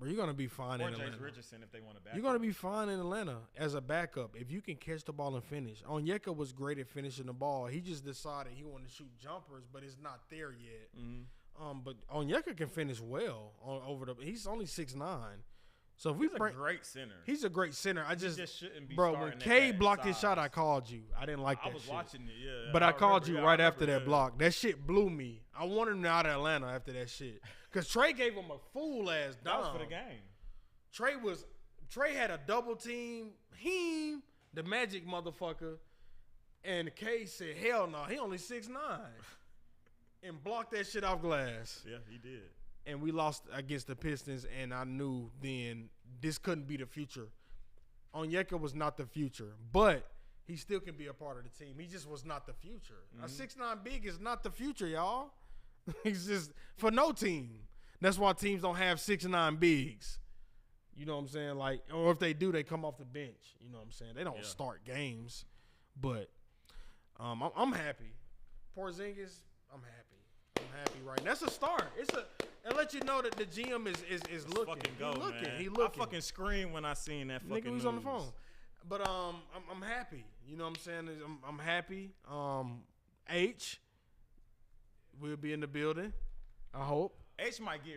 You're going to be fine in Atlanta. Or Jace Richardson if they want to back You're going to be fine in Atlanta as a backup if you can catch the ball and finish. Onyeka was great at finishing the ball. He just decided he wanted to shoot jumpers, but it's not there yet. Mm-hmm. But Onyeka can finish well he's only 6'9". So if he's a great center. He's a great center. He just shouldn't be when K blocked his shot, I called you. I didn't like that shit. I was watching it, yeah. But I called you right after that block. That shit blew me. I wanted him out of Atlanta after that shit. Because Trey gave him a fool-ass dime. That was for the game. Trey had a double team, the Magic motherfucker, and K said, hell no, he only 6'9". and blocked that shit off glass. Yeah, he did. And we lost against the Pistons, and I knew then this couldn't be the future. Onyeka was not the future, but he still can be a part of the team. He just was not the future. A 6'9" big is not the future, y'all. He's just for no team. That's why teams don't have 6'9" bigs. You know what I'm saying? Like, or if they do, they come off the bench. You know what I'm saying? They don't start games. But I'm happy. Porzingis, I'm happy. I'm happy right now. That's a start. It let you know that the GM is looking. Fucking go, man. He looking. I fucking screamed when I seen that fucking Nigga was news. on the phone. But I'm happy. You know what I'm saying? I'm happy. H will be in the building. I hope. H might get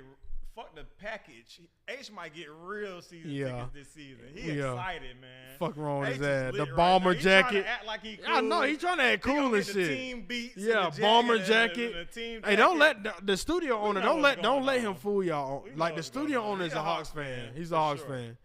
fuck the package. H might get real season Yeah. tickets this season. He excited, man. Fuck wrong with H his is ass. lit The right bomber now. He jacket. trying to act like he cool. I know he trying to act He gonna cool and get the shit. team beats and Yeah, the bomber jacket. jacket. And the team Hey, don't jacket. let the studio owner know what's don't going let on. him fool y'all. We know Like the what's studio going on. owner is He a Hawks fan. He's a for Hawks sure. fan.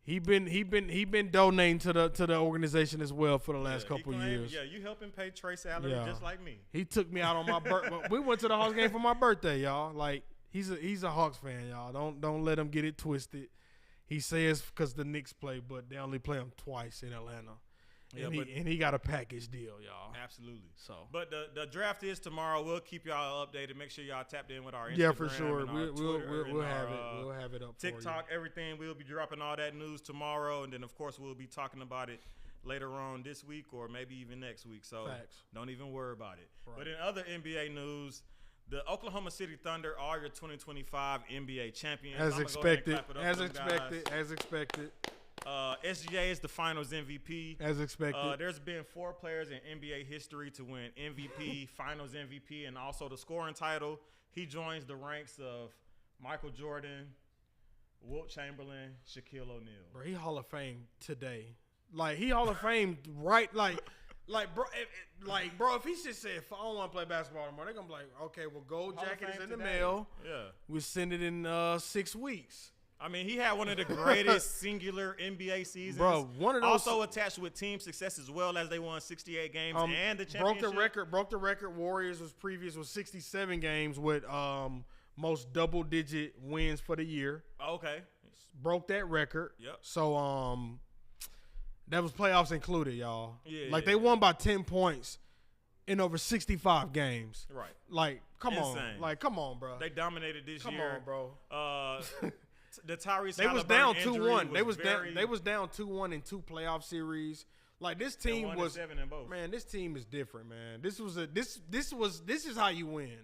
He been donating to the organization as well for the last couple years. Yeah, you helping pay Trey salary Yeah. just like me. He took me out on my birthday. We went to the Hawks game for my birthday, y'all. Like he's a Hawks fan, y'all. Don't let him get it twisted. He says because the Knicks play, but they only play him twice in Atlanta. Yeah, And he got a package deal, y'all. Absolutely. So, But the draft is tomorrow. We'll keep y'all updated. Make sure y'all tapped in with our Instagram. yeah, for sure. And our We'll Twitter and have our, it. We'll have it up TikTok, for everything. We'll be dropping all that news tomorrow, and then of course we'll be talking about it later on this week or maybe even next week. So Facts. don't even worry about it. Right. But in other NBA news, the Oklahoma City Thunder are your 2025 NBA champions. you. As I'ma go ahead and expected. clap it up As for them expected. guys. As expected. SGA is the Finals MVP. As expected. There's been 4 players in NBA history to win MVP, Finals MVP, and also the scoring title. He joins the ranks of Michael Jordan, Wilt Chamberlain, Shaquille O'Neal. Bro, he Hall of Fame today. Like he Hall of Fame right bro, if he just said I don't want to play basketball anymore, they're gonna be like, okay, well, gold Hall of jacket is Fame in the today. mail. Yeah. We'll send it in 6 weeks. I mean, he had one of the greatest singular NBA seasons. Bro, one of those also attached with team success as well as they won 68 games and the championship. broke the record. Warriors was 67 games with most double-digit wins for the year. Okay. Broke that record. Yep. So that was playoffs included, y'all. Yeah, they won by 10 points in over 65 games. Right. Like, come Insane. on. Like, come on, bro. They dominated this Come year. on, bro. The Tyrese They was Halliburton down injury 2-1. very- They was down 2-1 in 2 playoff series. Like this They team won was 7 in both. man. This team is different, man. This is how you win.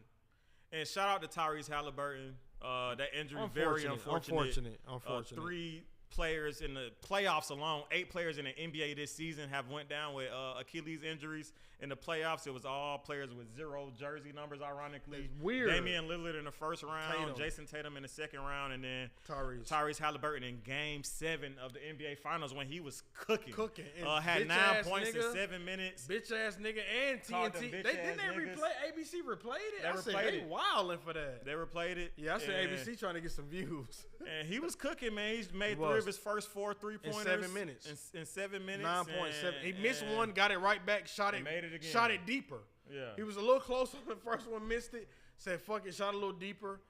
And shout out to Tyrese Halliburton. That injury very unfortunate. Unfortunate. 3 players in the playoffs alone, 8 players in the NBA this season have went down with Achilles injuries. In the playoffs, it was all players with 0 jersey numbers, ironically. It's weird. Damian Lillard in the first round, Tatum. Jason Tatum in the second round, and then Tyrese. Halliburton in Game 7 of the NBA Finals when he was cooking. And Had 9 bitch-ass points nigga, in 7 minutes. Bitch ass nigga and Called them TNT. bitch Didn't ass they niggas. replay? ABC replayed it. They I said replayed they it. wilding for that. They replayed it. Yeah, I said and- ABC trying to get some views. And he was cooking, man. He's made He 3 was. of his first 4 3-pointers. 7 minutes. In 7 minutes. 9.7. He missed and- one, got it right back, shot it, made it again. shot it deeper. Yeah. He was a little closer on the first one, missed it. Said fuck it, shot a little deeper.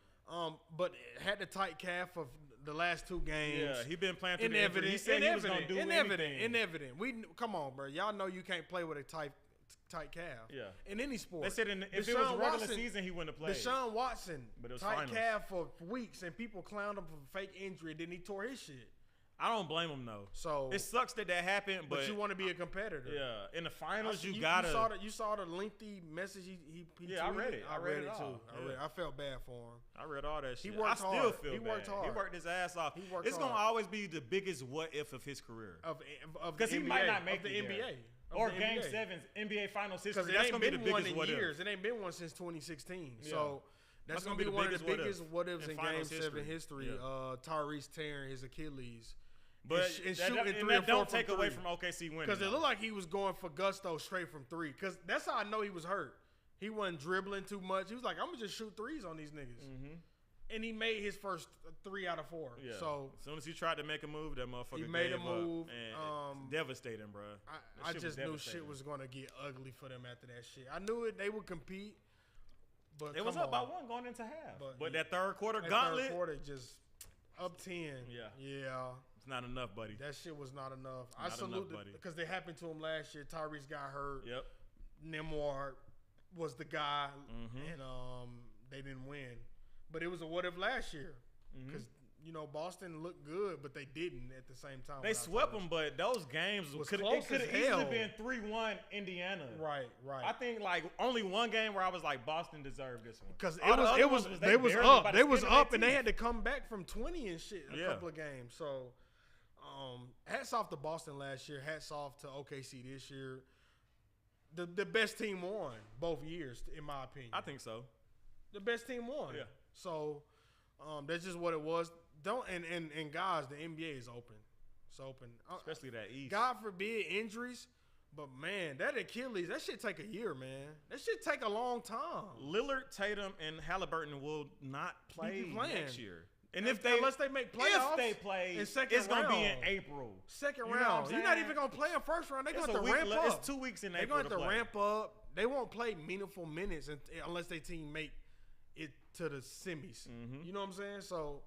But had the tight calf of the last 2 games. Yeah, he been playing through the injury. He said he was going to do anything. Inevident. Come on, bro. Y'all know you can't play with a tight calf. Yeah. In any sport. They said if it was Deshaun regular Watson- season, he wouldn't have played. Deshaun Watson, But it was tight finals. calf for weeks, and people clowned him for fake injury. Then he tore his shit. I don't blame him, though. So It sucks that happened, but you want to be a competitor. Yeah, in the finals, you You gotta. you saw the lengthy message he Yeah, I tweeted? read it. I read it too. all. Yeah. I felt bad for him. I read all that shit. He worked I still hard. feel He bad. worked hard. He worked his ass off. He worked It's gonna hard. always be the biggest what if of his career. Of Because the he NBA, might not make of the it there. NBA. Of Or the Game NBA. 7's NBA Finals Because history. it That's ain't gonna be the been one biggest in what years. if. It ain't been one since 2016. Yeah. So that's gonna gonna be be the one of the biggest what biggest if what ifs in in Game finals 7 history. history. Yeah. Tyrese tearing his Achilles. But and that, shooting and 3 or 4 that don't from take away 3. from OKC winning. Because it though. looked like he was going for gusto straight from 3. Because that's how I know he was hurt. He wasn't dribbling too much. He was like, I'm going to just shoot threes on these niggas. Mhm. And he made his first 3 out of 4. Yeah. So as soon as he tried to make a move, that motherfucker he made a gave move. up, and it's devastating, bro. I just knew shit was going to get ugly for them after that shit. I knew it. They would compete. But it was up by 1 going into half. But that third quarter that gauntlet. Third quarter just up 10. Yeah. It's not enough, buddy. That shit was not enough. Not I salute enough, because they happened to him last year. Tyrese got hurt. Yep. Nemwar was the guy, and they didn't win. But it was a what if last year because Boston looked good, but they didn't at the same time. They swept them, but those games could have easily been 3-1 Indiana. Right. I think like only one game where I was like Boston deserved this one because they was up. They was up, and they had to come back from 20 and shit a couple of games. So, hats off to Boston last year. Hats off to OKC this year. The best team won both years, in my opinion. I think so. The best team won. Yeah. So, that's just what it was. And guys, the NBA is open. It's open. Especially that East. God forbid injuries, but man, that Achilles, that shit take a year, man. That shit take a long time. Lillard, Tatum, and Halliburton will not play next year. And unless they make playoffs, if they play, it's gonna be in April. Second round. You're not even gonna play in first round. They're going to ramp up. It's 2 weeks in April. They're going to ramp up. They won't play meaningful minutes unless their team make it to the semis. You know what I'm saying? So,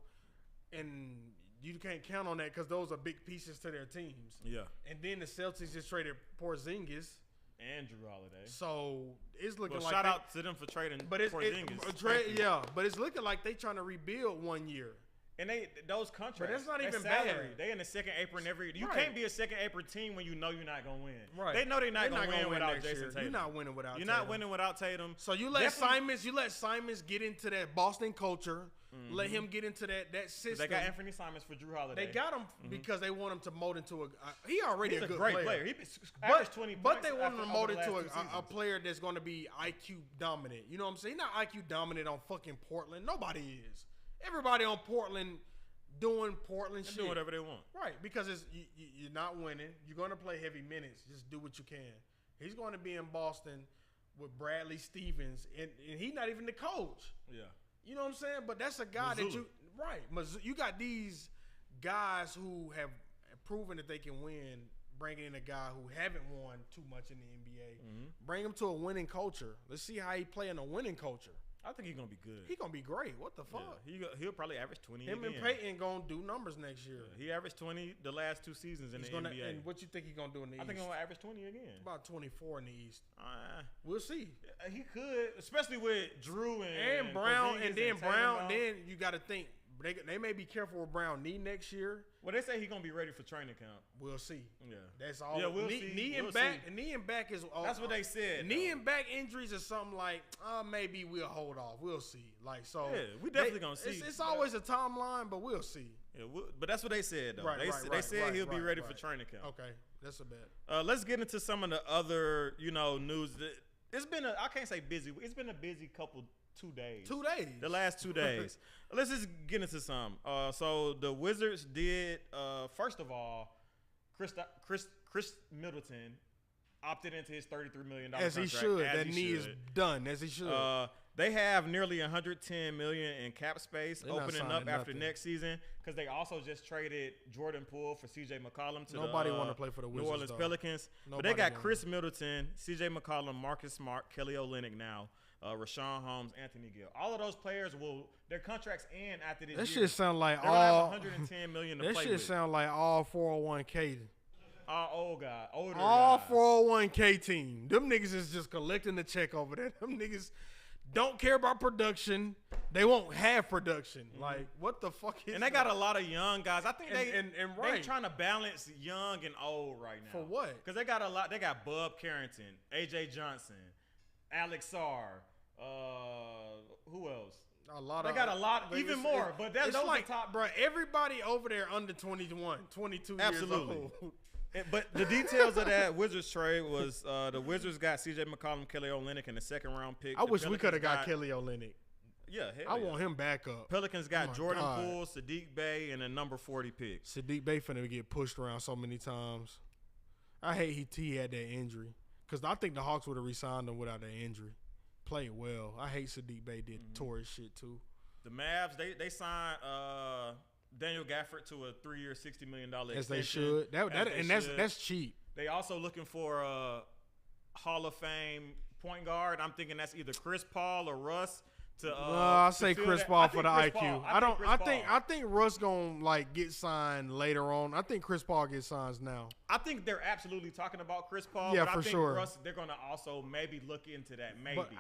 and you can't count on that because those are big pieces to their teams. Yeah. And then the Celtics just traded Porzingis and Drew Holiday. So it's looking like shout out to them for trading Porzingis. But it's looking like they trying to rebuild 1 year. And those contracts, but that's not even salary, bad. They in the second apron every. You can't be a second apron team when you know you're not gonna win. Right. They know they're not gonna win without Jason Tatum. You're not winning without. You're not winning without Tatum. So you let Simons get into that Boston culture. Let him get into that system. They got Anthony Simons for Drew Holiday. They got him because they want him to mold into he already He's a good great player. He averaged 20 points. But they want him to mold into a player that's going to be IQ dominant. You know what I'm saying? He's not IQ dominant on fucking Portland. Nobody is. Everybody on Portland doing Portland shit. Doing whatever they want. Right, because you're not winning. You're going to play heavy minutes. Just do what you can. He's going to be in Boston with Bradley Stevens, and he's not even the coach. Yeah. You know what I'm saying? But that's a guy that you got these guys who have proven that they can win, bringing in a guy who haven't won too much in the NBA. Bring him to a winning culture. Let's see how he play in a winning culture. I think he's going to be good. He's going to be great. What the fuck? Yeah, he'll probably average 20 Him again. and Peyton going to do numbers next year. Yeah, he averaged 20 the last 2 seasons in the NBA. And what you think he's going to do in the East? I think he's going to average 20 again. About 24 in the East. We'll see. He could, especially with Drew and Brown. And then Brown, then you got to think. They may be careful with Brown knee next year. Well, they say he's gonna be ready for training camp. We'll see. Yeah, that's all. Yeah, we'll see. Knee and back is. That's what they said. Knee and back injuries is something like maybe we'll hold off. We'll see. Like so. Yeah, we definitely gonna see. It's always a timeline, but we'll see. Yeah, but that's what they said though. They said he'll be ready for training camp. Okay, that's a bet. Let's get into some of the other news. It's been I can't say busy. It's been a busy couple. 2 days. 2 days. The last 2 days. Let's just get into some. So the Wizards did. First of all, Chris Middleton opted into his $33 million as contract. He should. That knee is done as he should. They have nearly $110 million in cap space opening up after next season because they also just traded Jordan Poole for C.J. McCollum to Nobody want to play for the Wizards, New Orleans Pelicans. But they got Chris Middleton, C.J. McCollum, Marcus Smart, Kelly Olynyk now. Rashawn Holmes, Anthony Gill. All of those players their contracts end after this year. That shit sound like all $110 million to play with. That shit sound like all 401k. All older all guys. 401k team. Them niggas is just collecting the check over there. Them niggas don't care about production. They won't have production. Like, what the fuck is And they got a lot of young guys. I think they trying to balance young and old right now. For what? Because they got a lot. They got Bub Carrington, A.J. Johnson, Alex Sarr. Who else? They got a lot, even more. But that's those like, the top, bro. Everybody over there under 21, 22 Absolutely. years old. But the details of that Wizards trade was the Wizards got C.J. McCollum, Kelly Olynyk, and the second-round pick. I wish we could have got Kelly Olynyk. Yeah, I want him back up. Pelicans got Jordan Poole, Sadiq Bey, and a number 40 pick. Sadiq Bey finna get pushed around so many times. I hate he had that injury because I think the Hawks would have re-signed him without that injury. Played well. I hate Sadiq Bey tore his shit too. The Mavs they signed Daniel Gafford to a 3-year, $60 million extension. As they should. That's cheap. They also looking for a Hall of Fame point guard, I'm thinking that's either Chris Paul or Russ. I say Chris Paul for the IQ. I think Russ gonna like get signed later on. I think Chris Paul gets signed now. I think they're absolutely talking about Chris Paul. Yeah, but for I think sure. Russ, they're gonna also maybe look into that. Maybe. But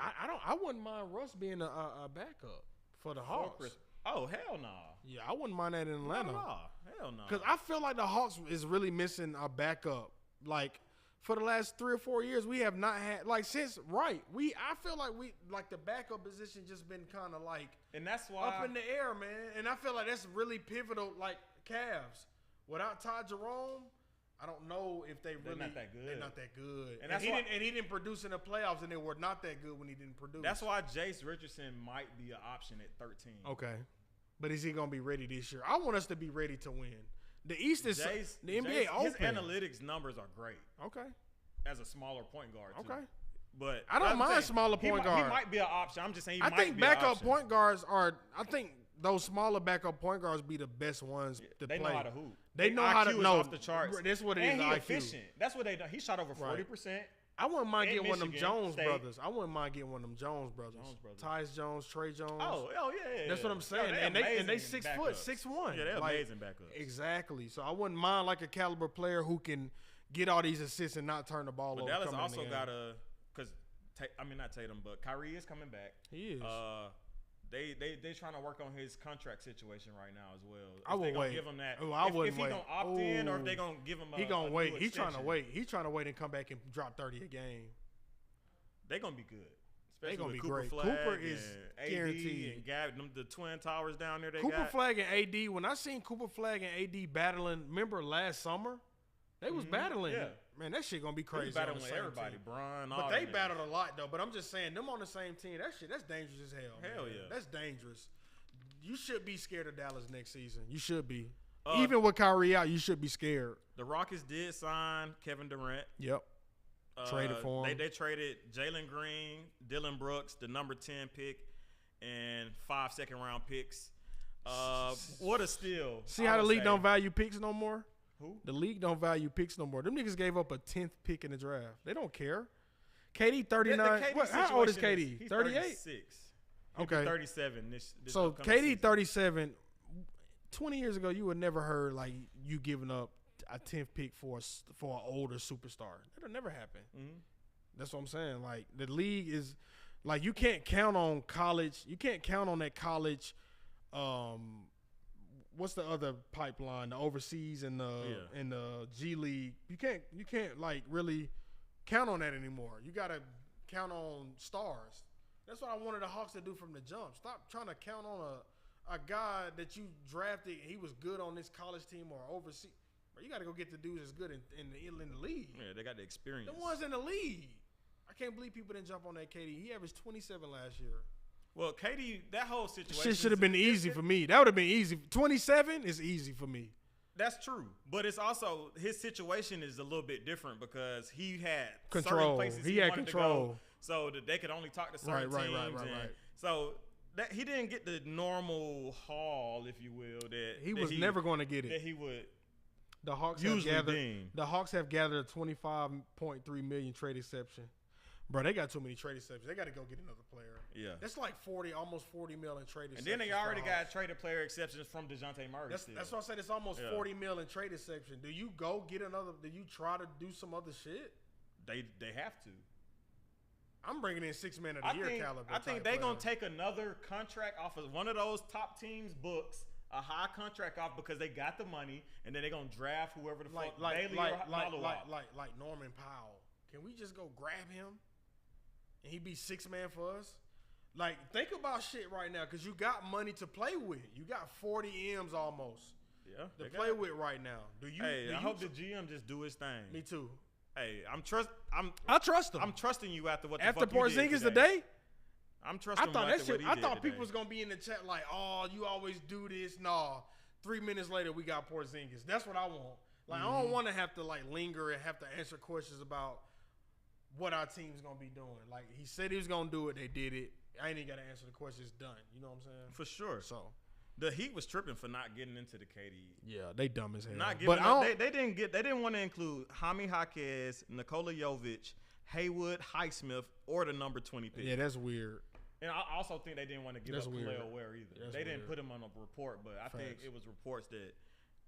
I wouldn't mind Russ being a backup for the Hawks. Oh hell no. Nah. Yeah, I wouldn't mind that in Atlanta. Hell no. Because I feel like the Hawks is really missing a backup. Like for the last 3 or 4 years, we have not had I feel like the backup position just been kind of like, and that's why up in the air, man. And I feel like that's really pivotal. Like Cavs, without Ty Jerome, I don't know if they're not that good. They're not that good. And he didn't produce in the playoffs, and they were not that good when he didn't produce. That's why Jace Richardson might be an option at 13. Okay, but is he gonna be ready this year? I want us to be ready to win. The East is the NBA open. His analytics numbers are great. Okay. As a smaller point guard, too. Okay. But I don't mind smaller point guards. He might be an option. I'm just saying I think backup point guards are – I think those smaller backup point guards be the best ones to play. They know how to hoop. They know how to – know. Off the charts. That's what it and is, he IQ. efficient. That's what they do. He shot over 40%. I wouldn't mind getting one of them Jones State. brothers. I wouldn't mind getting one of them Jones brothers. Tyus Jones, Trey Jones. Oh yeah. That's what I'm saying. And they 6 foot, 6'1". Yeah, they're amazing backups. Exactly. So I wouldn't mind like a caliber player who can get all these assists and not turn the ball over. But Dallas also got not Tatum, but Kyrie is coming back. He is. They trying to work on his contract situation right now as well. I would wait. Give him that. If he gonna opt in, or if they gonna give him he gonna wait. He's trying to wait. He's trying to wait and come back and drop 30 a game. They're gonna be good. They're gonna be Cooper great. Flag Cooper is AD guaranteed. And Gab, the twin towers down there. Cooper Flag and AD. When I seen Cooper Flag and AD battling, remember last summer, they was battling. Yeah. Man, that shit gonna be crazy. They battling with everybody, Bron. But they battled a lot though. But I'm just saying, them on the same team, that's dangerous as hell. Hell man. yeah, that's dangerous. You should be scared of Dallas next season. You should be. Even with Kyrie out, you should be scared. The Rockets did sign Kevin Durant. Yep. Traded for him. They traded Jalen Green, Dylan Brooks, the number 10 pick, and 5 second-round picks. What a steal. See how the league don't value picks no more? Who? The league don't value picks no more. Them niggas gave up a 10th pick in the draft. They don't care. KD 39. How old is KD? 38? 36. Okay. 37 this so KD 37. 20 years ago, you would never heard like you giving up a 10th pick for an older superstar. That'll never happen. Mm-hmm. That's what I'm saying. Like the league is like you can't count on college. You can't count on that college. What's the other pipeline? The overseas and the G League. You can't like really count on that anymore. You gotta count on stars. That's what I wanted the Hawks to do from the jump. Stop trying to count on a guy that you drafted. He was good on this college team or overseas. But you got to go get the dudes that's good in the league. Yeah, they got the experience. The ones in the league. I can't believe people didn't jump on that KD. He averaged 27 last year. Well, KD, that whole situation. Shit should have been easy for me. That would have been easy. 27 is easy for me. That's true. But it's also, his situation is a little bit different because he had control. Certain places he had control. To go, so that they could only talk to certain teams. Right. So that he didn't get the normal haul, if you will, that he was never going to get it. That he would. The Hawks have gathered a $25.3 million trade exception. Bro, they got too many trade exceptions. They got to go get another player. Yeah. That's like almost $40 million trade exceptions. And then they already got traded player exceptions from DeJounte Murray. That's what I said. It's almost $40 million trade exception. Do you go get another? Do you try to do some other shit? They have to. I'm bringing in 6 man of the year caliber. I think they're going to take another contract off of one of those top teams' books, a high contract off because they got the money, and then they're going to draft whoever the fuck Bailey like Norman Powell. Can we just go grab him? And he be 6 man for us? Like, think about shit right now because you got money to play with. You got 40 M's almost. Yeah. To play with right now. I hope the GM just do his thing. Me too. Hey, I trust him. I'm trusting you after what the after fuck you did Porzingis today. I'm trusting him after what he did I thought today. people was gonna be in the chat like, oh, you always do this. Nah, 3 minutes later we got Porzingis. That's what I want. Like, I don't want to have to like linger and have to answer questions about what our team's gonna be doing. Like, he said he was gonna do it. They did it. I ain't even gotta answer the question. It's done. You know what I'm saying? For sure. So the Heat was tripping for not getting into the KD. Yeah, they dumb as hell. They didn't want to include Jaime Jaquez, Nikola Jovic, Haywood Highsmith or the number 20 pick. Yeah, that's weird. And I also think they didn't want to give up weird. Khalil Ware either. That's they didn't weird. put him on a report, but I Facts. think it was reports that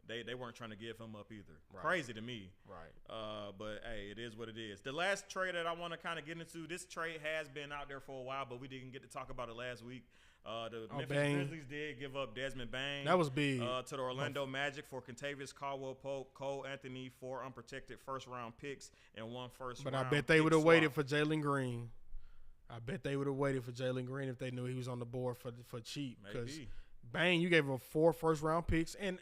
they weren't trying to give him up either. Right. Crazy to me. Right. But, hey, it is what it is. The last trade that I want to kind of get into, this trade has been out there for a while, but we didn't get to talk about it last week. The Memphis Grizzlies did give up Desmond Bane. That was big. To the Orlando Magic for Kentavious Caldwell-Pope, Cole Anthony, 4 unprotected first-round picks, and 1 first-round But I bet they would have waited for Jalen Green. I bet they would have waited for Jalen Green if they knew he was on the board for cheap. Because Bane, you gave him 4 first-round picks, and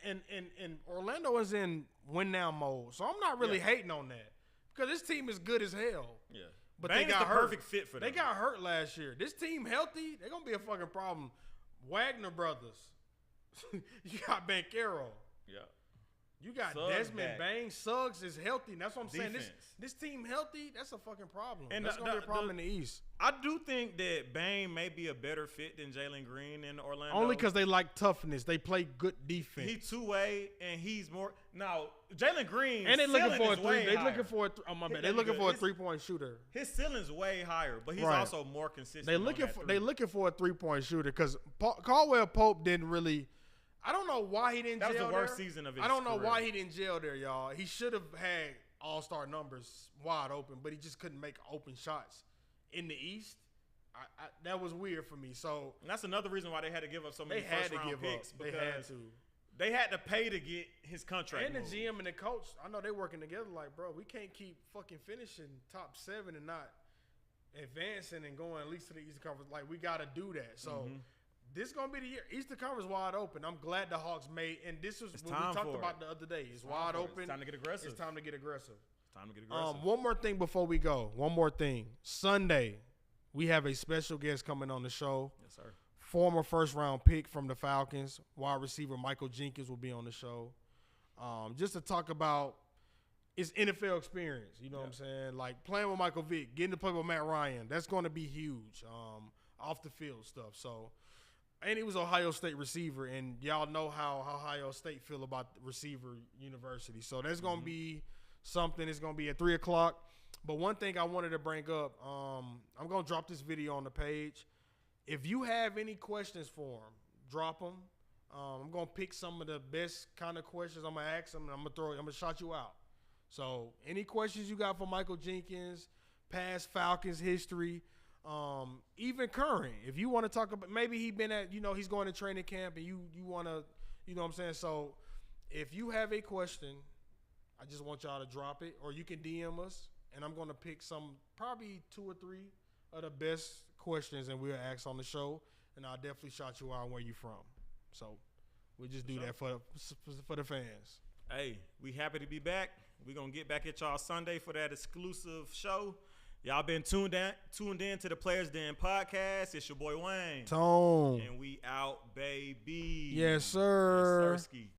Orlando is in win-now mode. So I'm not really hating on that because this team is good as hell. Yeah. But Bane they got is the hurt. perfect fit for them. They got hurt last year. This team healthy, they're going to be a fucking problem. Wagner brothers. You got Banchero. Yeah. You got Suggs Desmond back. Bane. Suggs is healthy. That's what I'm saying. Defense. This team healthy, that's a fucking problem. And that's going to be a problem in the East. I do think that Bane may be a better fit than Jalen Green in Orlando. Only because they like toughness. They play good defense. He two-way and he's more now. Jalen Green and they looking for a three. They higher. looking for a. Oh my bad. They looking for a 3-point shooter. His ceiling's way higher, but he's Right. also more consistent. They looking for a 3-point shooter because Caldwell Pope didn't really. I don't know why he didn't. That was jail the worst there. season of his I don't know career. why he didn't jail there, y'all. He should have had all-star numbers wide open, but he just couldn't make open shots in the East. That was weird for me. So And that's another reason why they had to give up so many they had to first-round give picks up. because They had to. they had to pay to get his contract. And the moved. GM and the coach, I know they working together. Like, bro, we can't keep fucking finishing top 7 and not advancing and going at least to the Eastern Conference. Like, we got to do that. So this is gonna be the year. Eastern Conference wide open. I'm glad the Hawks made. And this is what we talked about the other day. It's wide open. It's time to get aggressive. It's time to get aggressive. One more thing before we go. One more thing. Sunday, we have a special guest coming on the show. Yes, sir. Former first-round pick from the Falcons, wide receiver Michael Jenkins will be on the show. Just to talk about his NFL experience. You know what I'm saying? Like playing with Michael Vick, getting to play with Matt Ryan. That's going to be huge. Off the field stuff. So, and he was Ohio State receiver, and y'all know how Ohio State feel about receiver university. So that's going to be something. It's going to be at 3 o'clock. But one thing I wanted to bring up, I'm going to drop this video on the page. If you have any questions for him, drop them. I'm going to pick some of the best kind of questions. I'm going to ask him, and I'm going to shout you out. So any questions you got for Michael Jenkins, past Falcons history, even current. If you want to talk about, maybe he been at, he's going to training camp and you want to, you know what I'm saying? So if you have a question, I just want y'all to drop it, or you can DM us, and I'm going to pick probably 2 or 3 of the best questions, and we'll ask on the show, and I'll definitely shout you out where you from. So we'll just do that for the fans. Hey, we happy to be back. We're going to get back at y'all Sunday for that exclusive show. Y'all been tuned in to the Players Den podcast. It's your boy Wayne. Tone. And we out, baby. Yes, sir. Yes, sirski.